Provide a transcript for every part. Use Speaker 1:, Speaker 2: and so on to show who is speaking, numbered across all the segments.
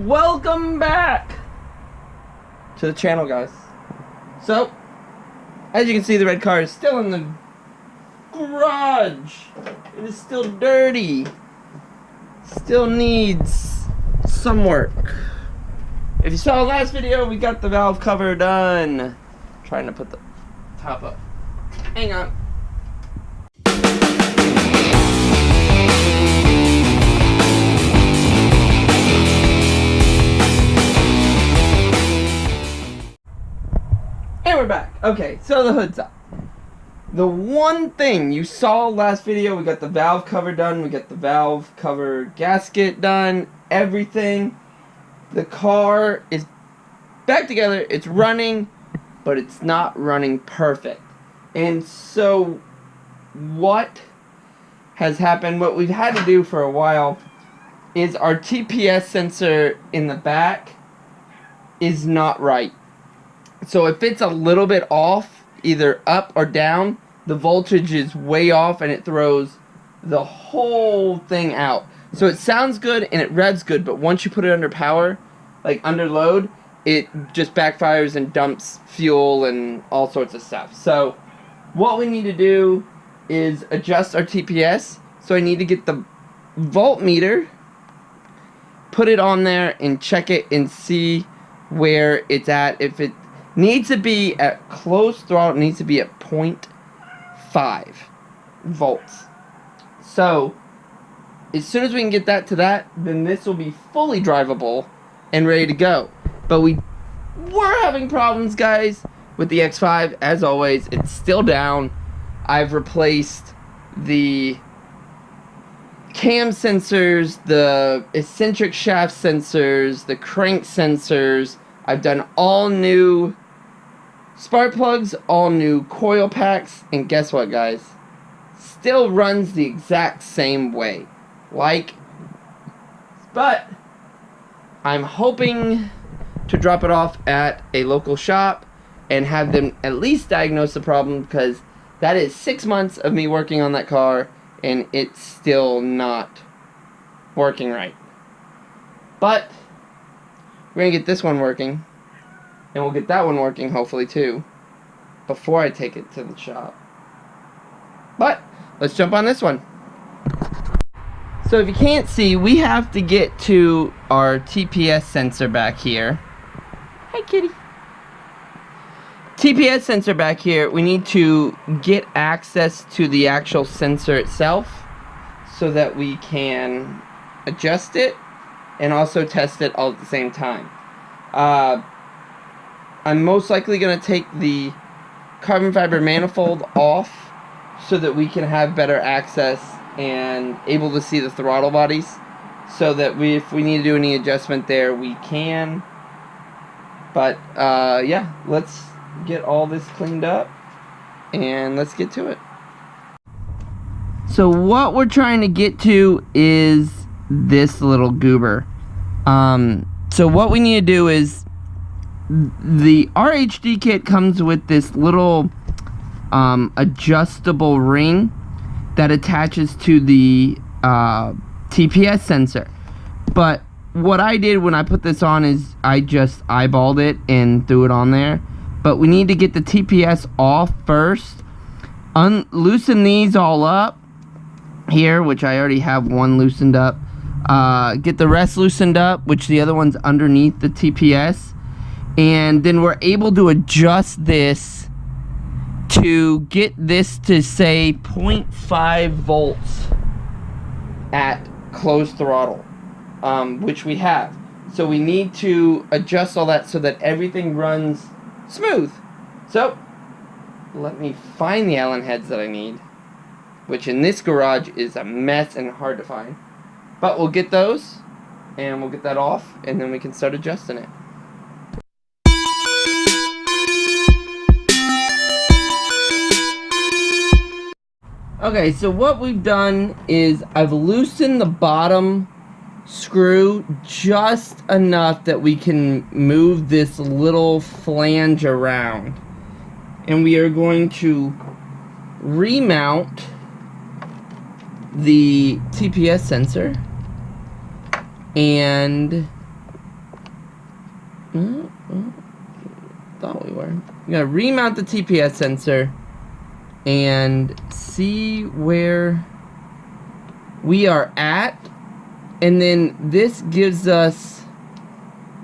Speaker 1: Welcome back to the channel, guys. So, as you can see, the red car is still in the garage. It is still dirty. Still needs some work. If you saw the last video, we got the valve cover done. Trying to put the top up. Hang on. And we're back. Okay, so the hood's up. The one thing you saw last video, we got the valve cover done, we got the valve cover gasket done, everything. The car is back together, it's running, but it's not running perfect. And so what has happened, what we've had to do for a while, is our TPS sensor in the back is not right. So if it's a little bit off, either up or down, the voltage is way off and it throws the whole thing out. So it sounds good and it revs good, but once you put it under power, like under load, it just backfires and dumps fuel and all sorts of stuff. So what we need to do is adjust our TPS. So I need to get the voltmeter, put it on there and check it and see where it's at. If it needs to be at closed throttle, it needs to be at 0.5 volts. So as soon as we can get that to that, then this will be fully drivable and ready to go. But we were having problems, guys, with the X5. As always, it's still down. I've replaced the cam sensors, the eccentric shaft sensors, the crank sensors. I've done all new spark plugs, all new coil packs, and guess what, guys? Still runs the exact same way. But I'm hoping to drop it off at a local shop and have them at least diagnose the problem, because that is 6 months of me working on that car and it's still not working right. But we're gonna get this one working, and we'll get that one working hopefully too before I take it to the shop. But let's jump on this one. So if you can't see, we have to get to our TPS sensor back here. Hi, kitty. TPS sensor back here, we need to get access to the actual sensor itself so that we can adjust it and also test it all at the same time. I'm most likely going to take the carbon fiber manifold off so that we can have better access and able to see the throttle bodies, so that if we need to do any adjustment there, we can. But yeah, let's get all this cleaned up and let's get to it. So what we're trying to get to is this little goober. So what we need to do is, the RHD kit comes with this little adjustable ring that attaches to the TPS sensor. But what I did when I put this on is I just eyeballed it and threw it on there. But we need to get the TPS off first, loosen these all up here, which I already have one loosened up, get the rest loosened up, which the other one's underneath the TPS, and then we're able to adjust this to get this to say 0.5 volts at closed throttle, which we have. So we need to adjust all that so that everything runs smooth. So let me find the Allen heads that I need, which in this garage is a mess and hard to find. But we'll get those and we'll get that off, and then we can start adjusting it. Okay, so what we've done is I've loosened the bottom screw just enough that we can move this little flange around. And we are going to remount the TPS sensor and Thought we were. I'm gonna remount the TPS sensor and see where we are at, and then this gives us,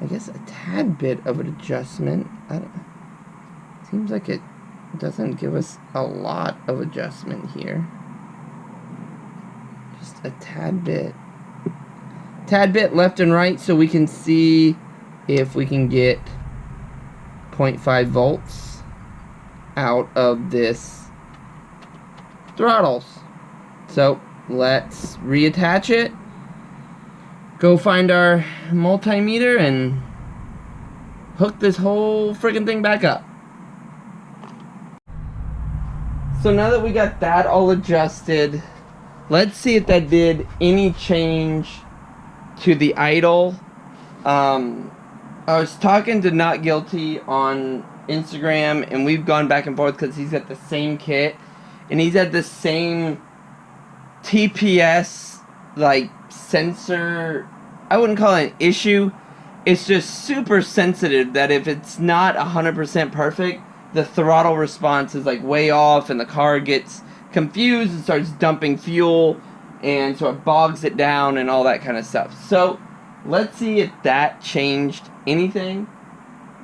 Speaker 1: I guess, a tad bit of an adjustment. Seems like it doesn't give us a lot of adjustment here. Just a tad bit left and right, so we can see if we can get 0.5 volts out of this throttles. So let's reattach it, go find our multimeter, and hook this whole friggin' thing back up. So now that we got that all adjusted, let's see if that did any change to the idle. I was talking to Not Guilty on Instagram, and we've gone back and forth because he's got the same kit, and he's had the same TPS like sensor. I wouldn't call it an issue. It's just super sensitive that if it's not 100% perfect, the throttle response is like way off, and the car gets confused and starts dumping fuel, and so it bogs it down and all that kind of stuff. So let's see if that changed anything.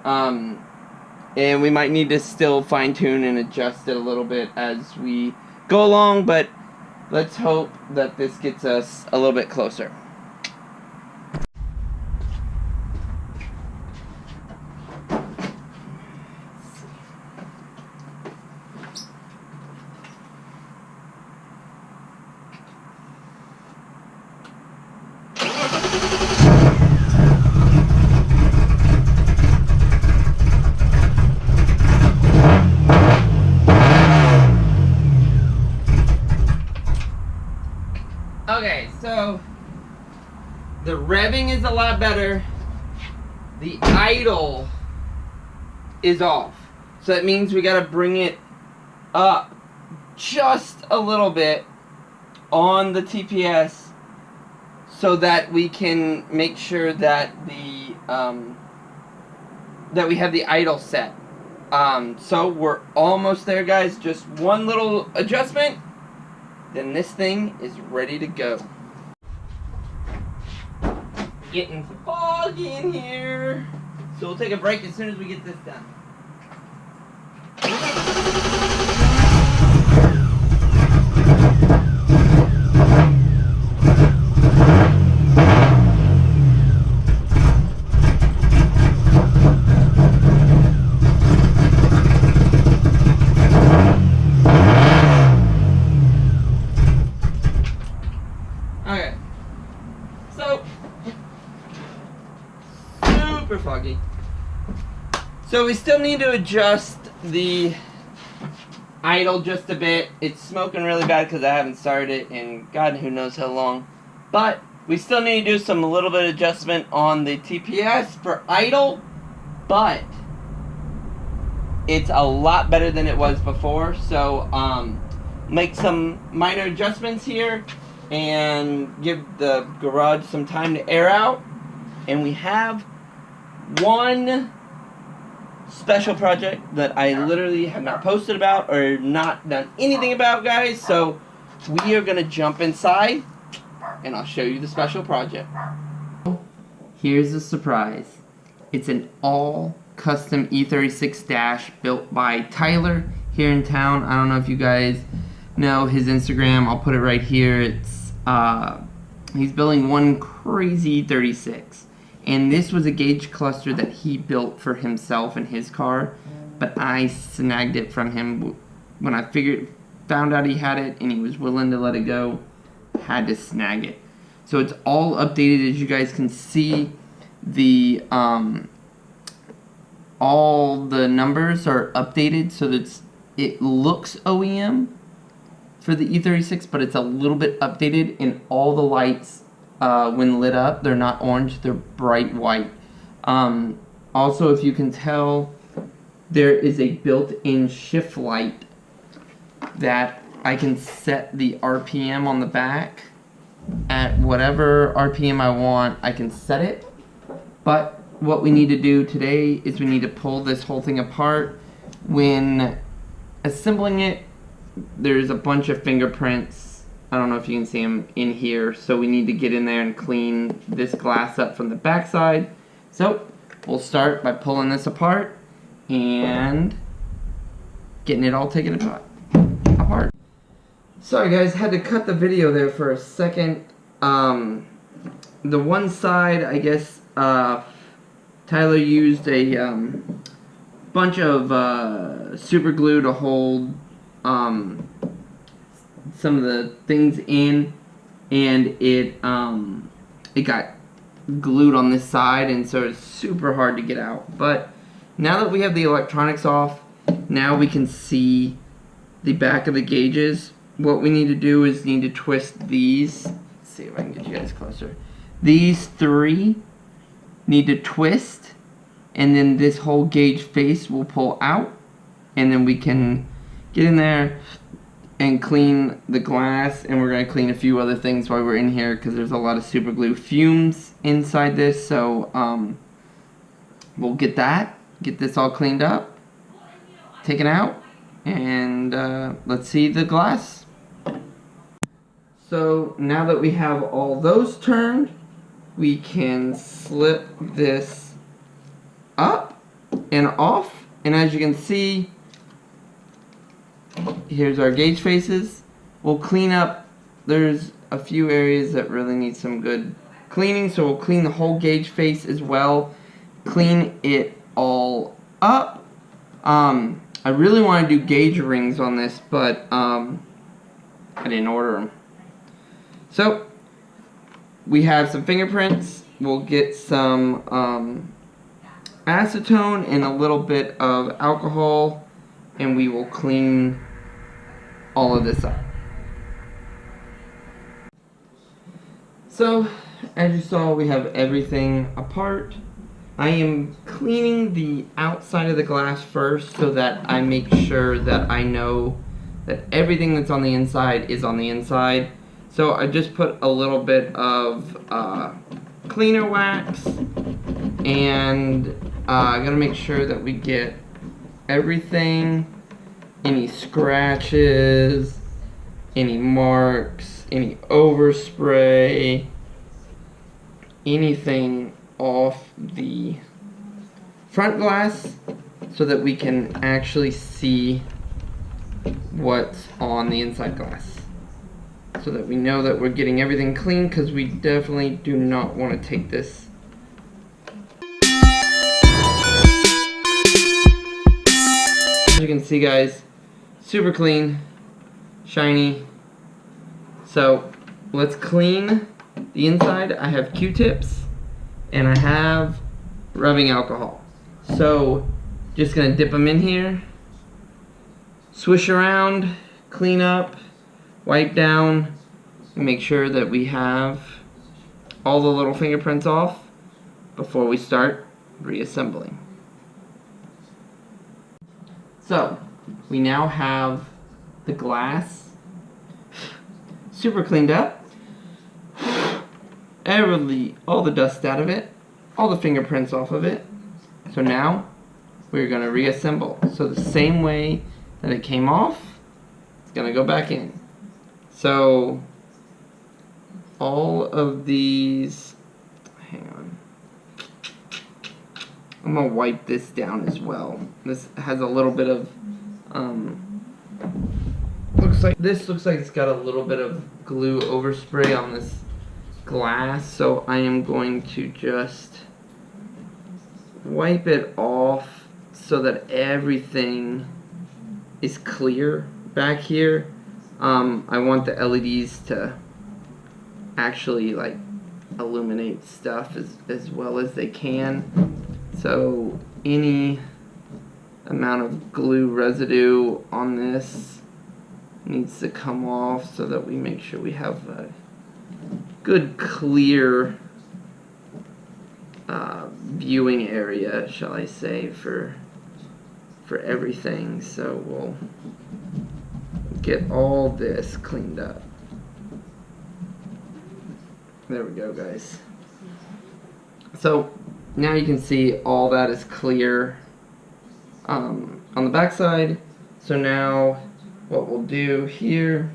Speaker 1: And we might need to still fine tune and adjust it a little bit as we go along, but let's hope that this gets us a little bit closer. Okay, so the revving is a lot better. The idle is off. So that means we gotta bring it up just a little bit on the TPS so that we can make sure that the that we have the idle set. So we're almost there, guys. Just one little adjustment, then this thing is ready to go. Getting foggy in here, so we'll take a break as soon as we get this done. Okay, so super foggy. So we still need to adjust the idle just a bit. It's smoking really bad because I haven't started it in God who knows how long. But we still need to do a little bit of adjustment on the TPS for idle, but it's a lot better than it was before. So make some minor adjustments here and give the garage some time to air out. And we have one special project that I literally have not posted about or not done anything about, guys. So we are gonna jump inside and I'll show you the special project. Here's the surprise. It's an all custom E36 dash built by Tyler here in town. I don't know if you guys know his Instagram. I'll put it right here. It's he's building one crazy E36, and this was a gauge cluster that he built for himself and his car, but I snagged it from him when I found out he had it and he was willing to let it go. Had to snag it. So it's all updated, as you guys can see. The all the numbers are updated so that it looks OEM for the E36, but it's a little bit updated, and all the lights when lit up, they're not orange, they're bright white. Also, if you can tell, there is a built-in shift light that I can set the RPM on the back at whatever RPM I want. I can set it, but what we need to do today is we need to pull this whole thing apart. When assembling it, there's a bunch of fingerprints. I don't know if you can see them in here, so we need to get in there and clean this glass up from the backside. So we'll start by pulling this apart and getting it all taken apart. Sorry guys, had to cut the video there for a second. The one side, I guess, Tyler used a bunch of super glue to hold some of the things in, and it got glued on this side, and so it's super hard to get out. But now that we have the electronics off, now we can see the back of the gauges. What we need to do is need to twist these. Let's see if I can get you guys closer. These three need to twist, and then this whole gauge face will pull out, and then we can get in there and clean the glass. And we're going to clean a few other things while we're in here, because there's a lot of super glue fumes inside this. So we'll get this all cleaned up, taken out, and let's see the glass. So now that we have all those turned, we can slip this up and off, and as you can see, here's our gauge faces. We'll clean up, there's a few areas that really need some good cleaning, so we'll clean the whole gauge face as well, clean it all up. I really want to do gauge rings on this, but I didn't order them. So we have some fingerprints. We'll get some acetone and a little bit of alcohol, and we will clean all of this up. So as you saw, we have everything apart. I am cleaning the outside of the glass first, so that I make sure that I know that everything that's on the inside is on the inside. So I just put a little bit of cleaner wax, and I gotta make sure that we get everything, any scratches, any marks, any overspray, anything off the front glass, so that we can actually see what's on the inside glass, so that we know that we're getting everything clean, because we definitely do not want to take this. As you can see guys, super clean, shiny. So let's clean the inside. I have Q-tips and I have rubbing alcohol. So just gonna dip them in here, swish around, clean up, wipe down, and make sure that we have all the little fingerprints off before we start reassembling. So we now have the glass super cleaned up, all the dust out of it, all the fingerprints off of it. So now we're going to reassemble. So the same way that it came off, it's going to go back in. So all of these, hang on, I'm going to wipe this down as well. This has a little bit of, looks like it's got a little bit of glue overspray on this glass, so I am going to just wipe it off so that everything is clear back here. I want the LEDs to actually like illuminate stuff as well as they can. So any amount of glue residue on this needs to come off, so that we make sure we have a good clear viewing area, shall I say, for everything. So we'll get all this cleaned up. There we go, guys. So now you can see all that is clear on the back side. So now what we'll do here,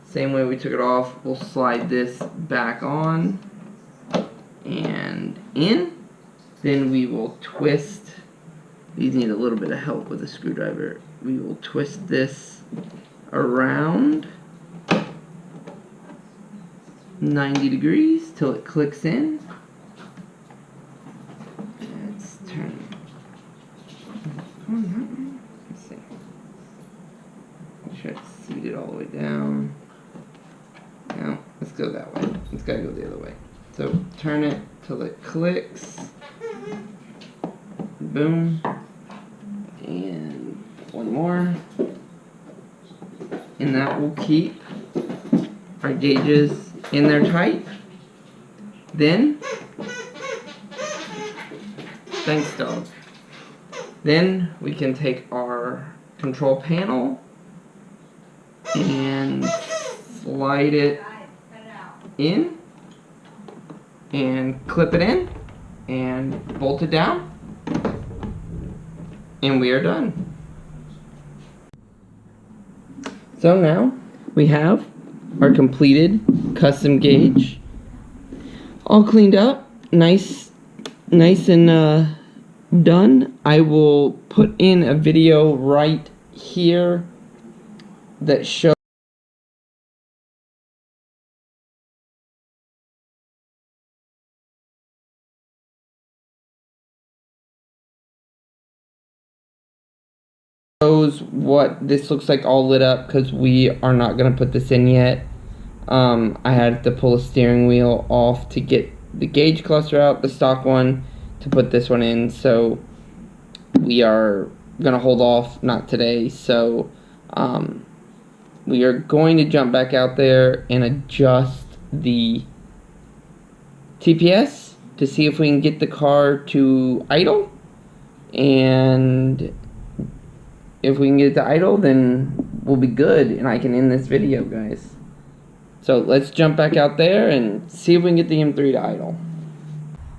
Speaker 1: same way we took it off, we'll slide this back on and in. Then we will twist. These need a little bit of help with a screwdriver. We will twist this around 90 degrees till it clicks in. Let's turn it. Let's see. Make sure it's seated all the way down. No, let's go that way. It's gotta go the other way. So turn it till it clicks. Boom. And one more. And that will keep our gauges in there tight. Then, thanks dog. Then we can take our control panel and slide it in and clip it in and bolt it down, and we are done. So now we have our completed custom gauge all cleaned up, nice and done. I will put in a video right here that shows what this looks like all lit up, because we are not going to put this in yet. I had to pull a steering wheel off to get the gauge cluster out, the stock one, to put this one in, so we are going to hold off, not today. So we are going to jump back out there and adjust the TPS to see if we can get the car to idle, and if we can get it to idle, then we'll be good and I can end this video, guys. So let's jump back out there and see if we can get the M3 to idle.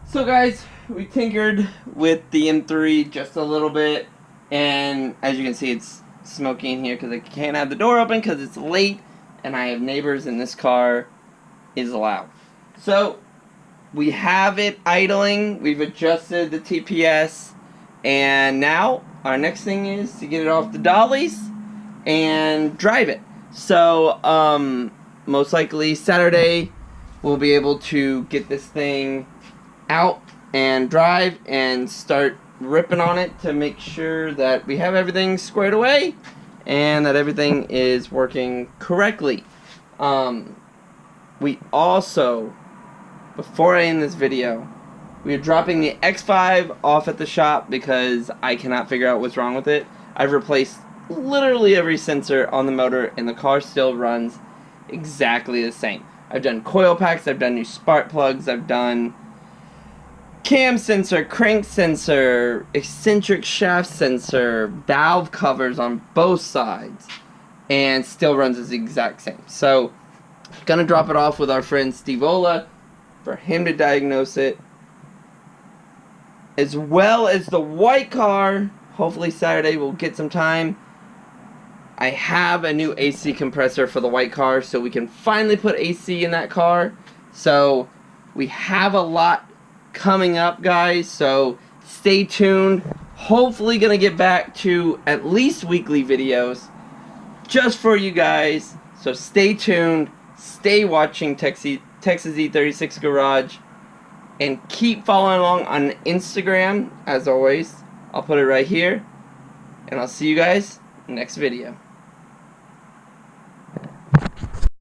Speaker 1: So guys, we tinkered with the M3 just a little bit, and as you can see, it's smoky in here because I can't have the door open because it's late and I have neighbors and this car is loud. So we have it idling, we've adjusted the TPS, and now our next thing is to get it off the dollies and drive it. So most likely Saturday we'll be able to get this thing out and drive and start ripping on it to make sure that we have everything squared away and that everything is working correctly. We also, before I end this video, we are dropping the X5 off at the shop because I cannot figure out what's wrong with it. I've replaced literally every sensor on the motor and the car still runs exactly the same. I've done coil packs, I've done new spark plugs, I've done cam sensor, crank sensor, eccentric shaft sensor, valve covers on both sides, and still runs as the exact same. So, gonna drop it off with our friend Steve Ola for him to diagnose it, as well as the white car. Hopefully Saturday we'll get some time. I have a new AC compressor for the white car, so we can finally put AC in that car. So we have a lot coming up, guys, so stay tuned. Hopefully gonna get back to at least weekly videos just for you guys, so stay tuned, stay watching Texas E36 Garage, and keep following along on Instagram. As always, I'll put it right here, and I'll see you guys next video.